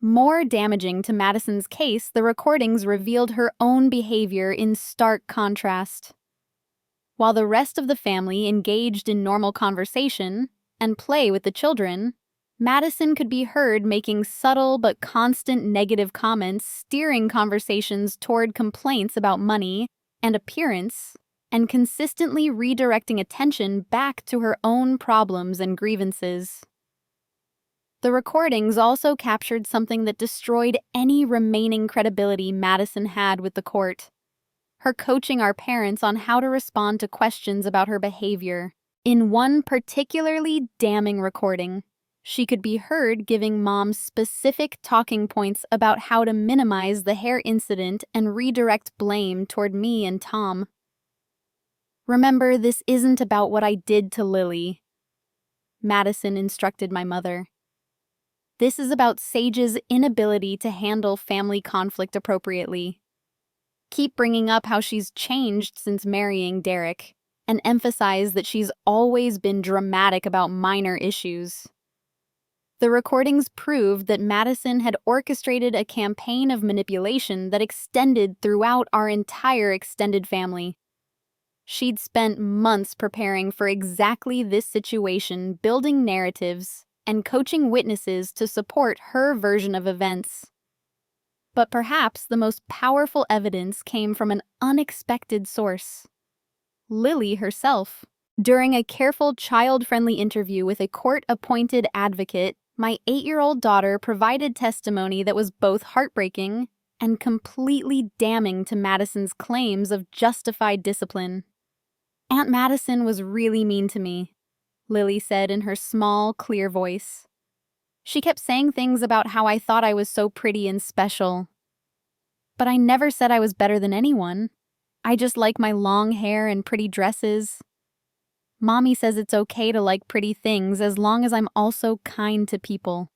More damaging to Madison's case, the recordings revealed her own behavior in stark contrast. While the rest of the family engaged in normal conversation and play with the children, Madison could be heard making subtle but constant negative comments, steering conversations toward complaints about money and appearance, and consistently redirecting attention back to her own problems and grievances. The recordings also captured something that destroyed any remaining credibility Madison had with the court: her coaching our parents on how to respond to questions about her behavior. In one particularly damning recording, she could be heard giving Mom specific talking points about how to minimize the hair incident and redirect blame toward me and Tom. "Remember, this isn't about what I did to Lily," Madison instructed my mother. "This is about Sage's inability to handle family conflict appropriately. Keep bringing up how she's changed since marrying Derek, and emphasize that she's always been dramatic about minor issues." The recordings proved that Madison had orchestrated a campaign of manipulation that extended throughout our entire extended family. She'd spent months preparing for exactly this situation, building narratives and coaching witnesses to support her version of events. But perhaps the most powerful evidence came from an unexpected source: Lily herself. During a careful, child-friendly interview with a court-appointed advocate, my 8-year-old daughter provided testimony that was both heartbreaking and completely damning to Madison's claims of justified discipline. "Aunt Madison was really mean to me," Lily said in her small, clear voice. "She kept saying things about how I thought I was so pretty and special. But I never said I was better than anyone. I just like my long hair and pretty dresses. Mommy says it's okay to like pretty things as long as I'm also kind to people."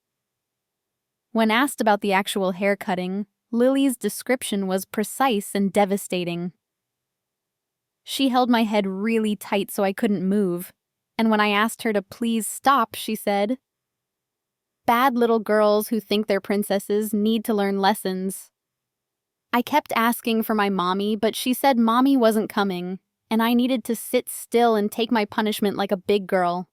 When asked about the actual hair cutting, Lily's description was precise and devastating. "She held my head really tight so I couldn't move, and when I asked her to please stop, she said, 'Bad little girls who think they're princesses need to learn lessons.' I kept asking for my mommy, but she said mommy wasn't coming, and I needed to sit still and take my punishment like a big girl."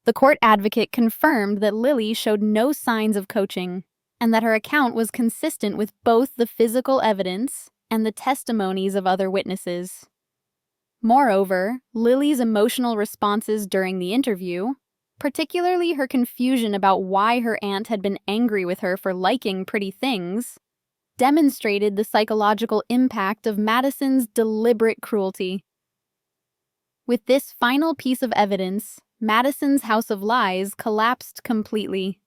The court advocate confirmed that Lily showed no signs of coaching, and that her account was consistent with both the physical evidence and the testimonies of other witnesses. Moreover, Lily's emotional responses during the interview, particularly her confusion about why her aunt had been angry with her for liking pretty things, demonstrated the psychological impact of Madison's deliberate cruelty. With this final piece of evidence, Madison's house of lies collapsed completely.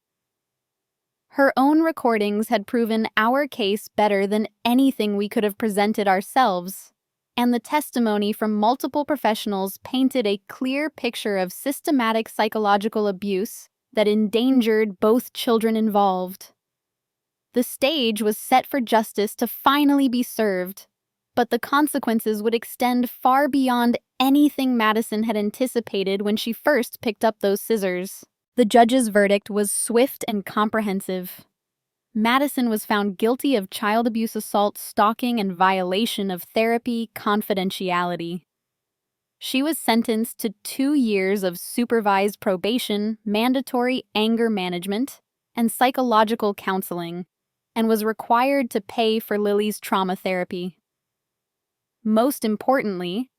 Her own recordings had proven our case better than anything we could have presented ourselves, and the testimony from multiple professionals painted a clear picture of systematic psychological abuse that endangered both children involved. The stage was set for justice to finally be served, but the consequences would extend far beyond anything Madison had anticipated when she first picked up those scissors. The judge's verdict was swift and comprehensive. Madison was found guilty of child abuse, assault, stalking, and violation of therapy confidentiality. She was sentenced to 2 years of supervised probation, mandatory anger management, and psychological counseling, and was required to pay for Lily's trauma therapy. Most importantly,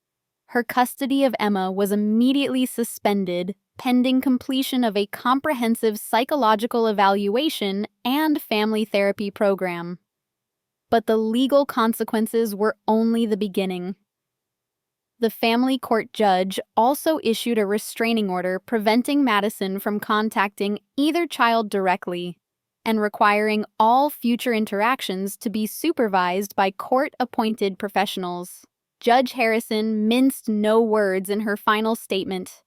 her custody of Emma was immediately suspended pending completion of a comprehensive psychological evaluation and family therapy program. But the legal consequences were only the beginning. The family court judge also issued a restraining order preventing Madison from contacting either child directly and requiring all future interactions to be supervised by court-appointed professionals. Judge Harrison minced no words in her final statement.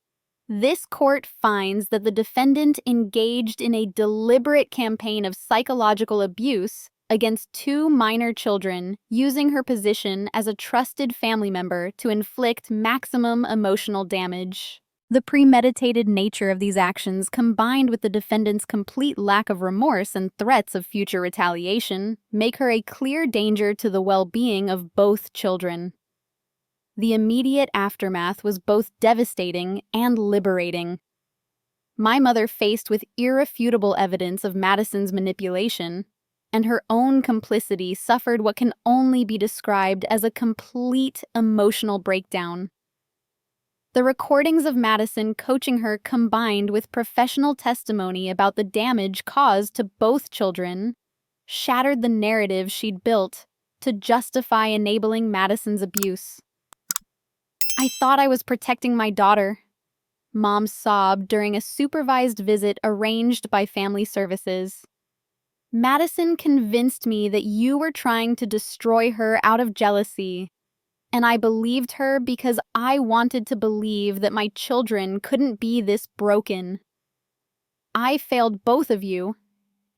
"This court finds that the defendant engaged in a deliberate campaign of psychological abuse against 2 minor children, using her position as a trusted family member to inflict maximum emotional damage." The premeditated nature of these actions, combined with the defendant's complete lack of remorse and threats of future retaliation, make her a clear danger to the well-being of both children. The immediate aftermath was both devastating and liberating. My mother, faced with irrefutable evidence of Madison's manipulation and her own complicity, suffered what can only be described as a complete emotional breakdown. The recordings of Madison coaching her, combined with professional testimony about the damage caused to both children, shattered the narrative she'd built to justify enabling Madison's abuse. "I thought I was protecting my daughter," Mom sobbed during a supervised visit arranged by family services. "Madison convinced me that you were trying to destroy her out of jealousy, and I believed her because I wanted to believe that my children couldn't be this broken. I failed both of you,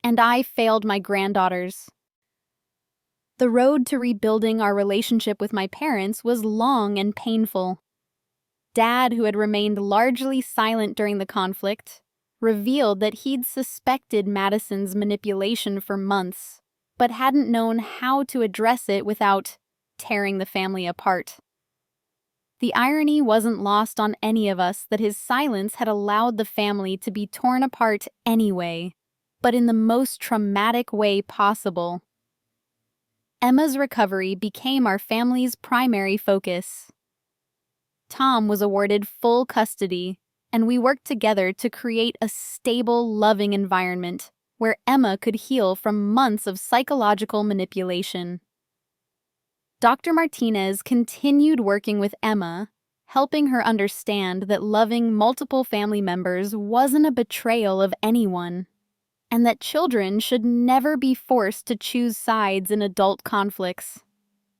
and I failed my granddaughters." The road to rebuilding our relationship with my parents was long and painful. Dad, who had remained largely silent during the conflict, revealed that he'd suspected Madison's manipulation for months, but hadn't known how to address it without tearing the family apart. The irony wasn't lost on any of us that his silence had allowed the family to be torn apart anyway, but in the most traumatic way possible. Emma's recovery became our family's primary focus. Tom was awarded full custody, and we worked together to create a stable, loving environment where Emma could heal from months of psychological manipulation. Dr. Martinez continued working with Emma, helping her understand that loving multiple family members wasn't a betrayal of anyone, and that children should never be forced to choose sides in adult conflicts.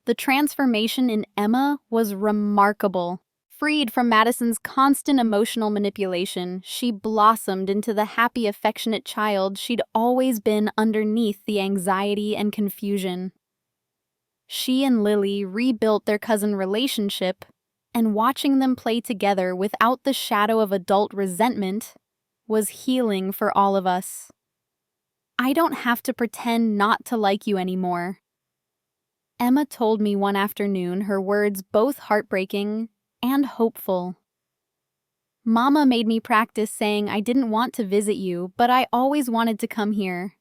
The transformation in Emma was remarkable. Freed from Madison's constant emotional manipulation, she blossomed into the happy, affectionate child she'd always been underneath the anxiety and confusion. She and Lily rebuilt their cousin relationship, and watching them play together without the shadow of adult resentment was healing for all of us. "I don't have to pretend not to like you anymore," Emma told me one afternoon, her words both heartbreaking and hopeful. "Mama made me practice saying I didn't want to visit you, but I always wanted to come here.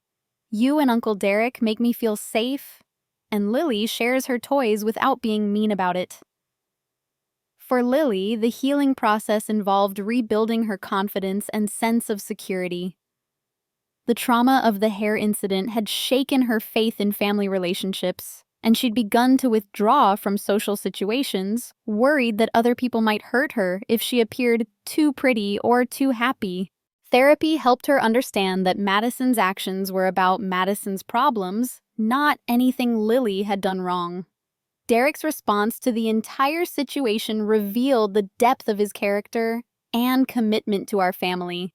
You and Uncle Derek make me feel safe, and Lily shares her toys without being mean about it." For Lily, the healing process involved rebuilding her confidence and sense of security. The trauma of the hair incident had shaken her faith in family relationships, and she'd begun to withdraw from social situations, worried that other people might hurt her if she appeared too pretty or too happy. Therapy helped her understand that Madison's actions were about Madison's problems, not anything Lily had done wrong. Derek's response to the entire situation revealed the depth of his character and commitment to our family.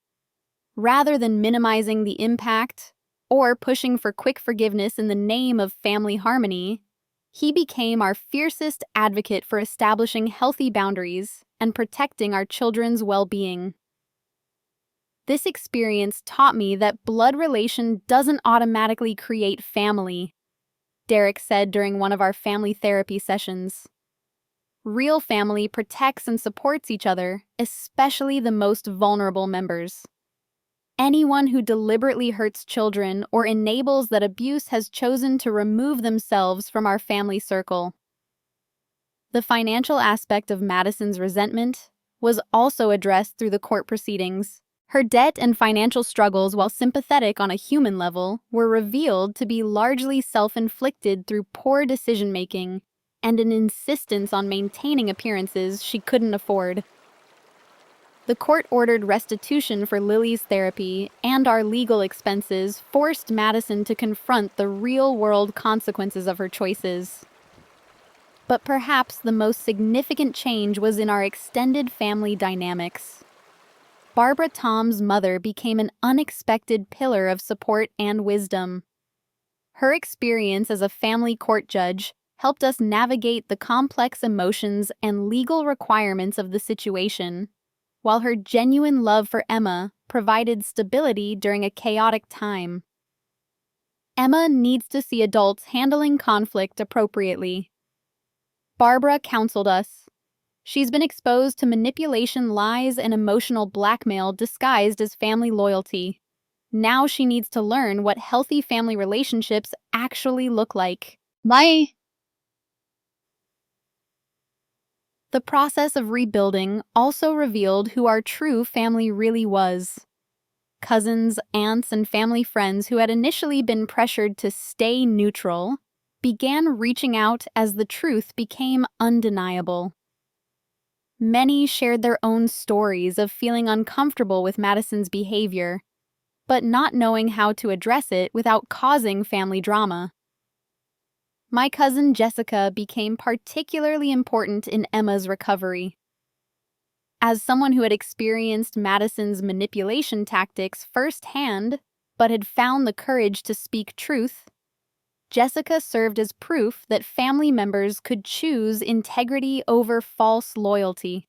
Rather than minimizing the impact or pushing for quick forgiveness in the name of family harmony, he became our fiercest advocate for establishing healthy boundaries and protecting our children's well-being. This experience taught me that blood relation doesn't automatically create family, Derek said during one of our family therapy sessions. Real family protects and supports each other, especially the most vulnerable members. Anyone who deliberately hurts children or enables that abuse has chosen to remove themselves from our family circle. The financial aspect of Madison's resentment was also addressed through the court proceedings. Her debt and financial struggles, while sympathetic on a human level, were revealed to be largely self-inflicted through poor decision-making and an insistence on maintaining appearances she couldn't afford. The court ordered restitution for Lily's therapy, and our legal expenses forced Madison to confront the real-world consequences of her choices. But perhaps the most significant change was in our extended family dynamics. Barbara, Tom's mother, became an unexpected pillar of support and wisdom. Her experience as a family court judge helped us navigate the complex emotions and legal requirements of the situation, while her genuine love for Emma provided stability during a chaotic time. Emma needs to see adults handling conflict appropriately. Barbara counseled us. She's been exposed to manipulation, lies, and emotional blackmail disguised as family loyalty. Now she needs to learn what healthy family relationships actually look like. Bye. The process of rebuilding also revealed who our true family really was. Cousins, aunts, and family friends who had initially been pressured to stay neutral began reaching out as the truth became undeniable. Many shared their own stories of feeling uncomfortable with Madison's behavior, but not knowing how to address it without causing family drama. My cousin Jessica became particularly important in Emma's recovery. As someone who had experienced Madison's manipulation tactics firsthand, but had found the courage to speak truth, Jessica served as proof that family members could choose integrity over false loyalty.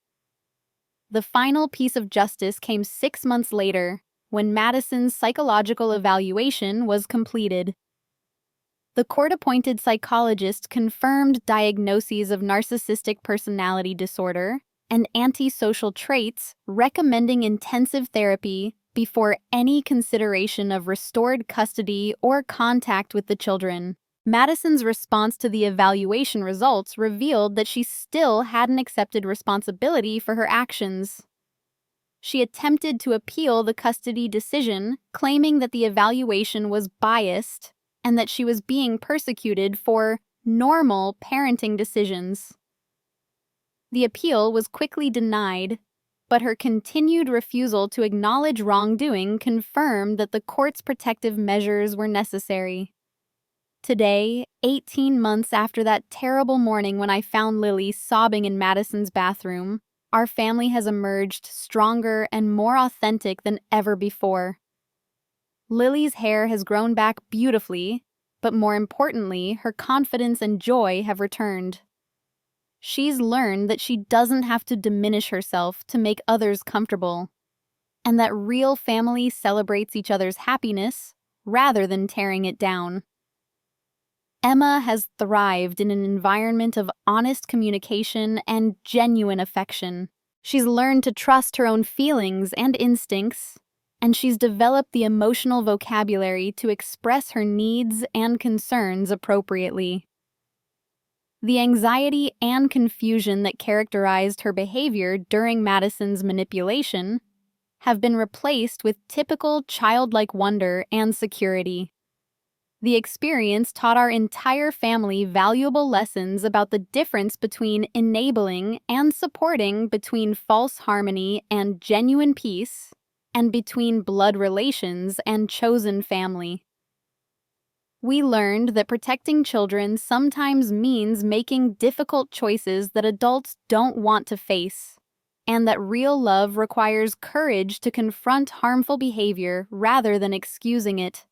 The final piece of justice came 6 months later, when Madison's psychological evaluation was completed. The court-appointed psychologist confirmed diagnoses of narcissistic personality disorder and antisocial traits, recommending intensive therapy before any consideration of restored custody or contact with the children. Madison's response to the evaluation results revealed that she still hadn't accepted responsibility for her actions. She attempted to appeal the custody decision, claiming that the evaluation was biased and that she was being persecuted for normal parenting decisions. The appeal was quickly denied, but her continued refusal to acknowledge wrongdoing confirmed that the court's protective measures were necessary. Today, 18 months after that terrible morning when I found Lily sobbing in Madison's bathroom, our family has emerged stronger and more authentic than ever before. Lily's hair has grown back beautifully, but more importantly, her confidence and joy have returned. She's learned that she doesn't have to diminish herself to make others comfortable, and that real family celebrates each other's happiness rather than tearing it down. Emma has thrived in an environment of honest communication and genuine affection. She's learned to trust her own feelings and instincts, and she's developed the emotional vocabulary to express her needs and concerns appropriately. The anxiety and confusion that characterized her behavior during Madison's manipulation have been replaced with typical childlike wonder and security. The experience taught our entire family valuable lessons about the difference between enabling and supporting, between false harmony and genuine peace, and between blood relations and chosen family. We learned that protecting children sometimes means making difficult choices that adults don't want to face, and that real love requires courage to confront harmful behavior rather than excusing it.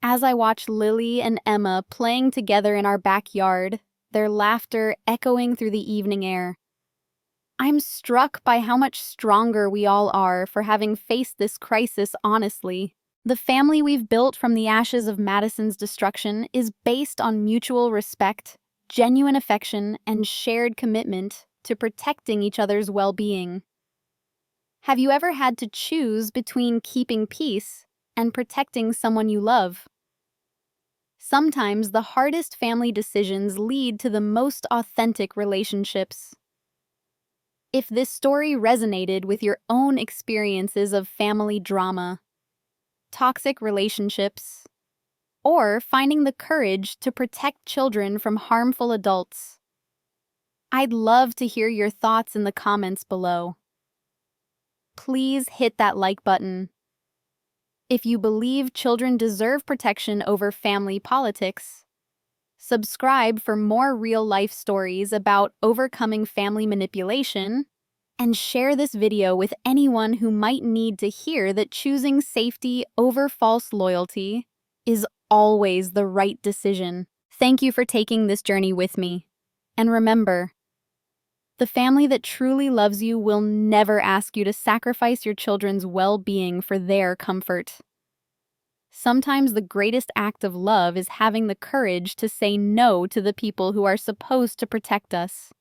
As I watch Lily and Emma playing together in our backyard, their laughter echoing through the evening air, I'm struck by how much stronger we all are for having faced this crisis honestly. The family we've built from the ashes of Madison's destruction is based on mutual respect, genuine affection, and shared commitment to protecting each other's well-being. Have you ever had to choose between keeping peace and protecting someone you love? Sometimes the hardest family decisions lead to the most authentic relationships. If this story resonated with your own experiences of family drama, toxic relationships, or finding the courage to protect children from harmful adults, I'd love to hear your thoughts in the comments below. Please hit that like button. If you believe children deserve protection over family politics, subscribe for more real-life stories about overcoming family manipulation, and share this video with anyone who might need to hear that choosing safety over false loyalty is always the right decision. Thank you for taking this journey with me. And remember, the family that truly loves you will never ask you to sacrifice your children's well-being for their comfort. Sometimes the greatest act of love is having the courage to say no to the people who are supposed to protect us.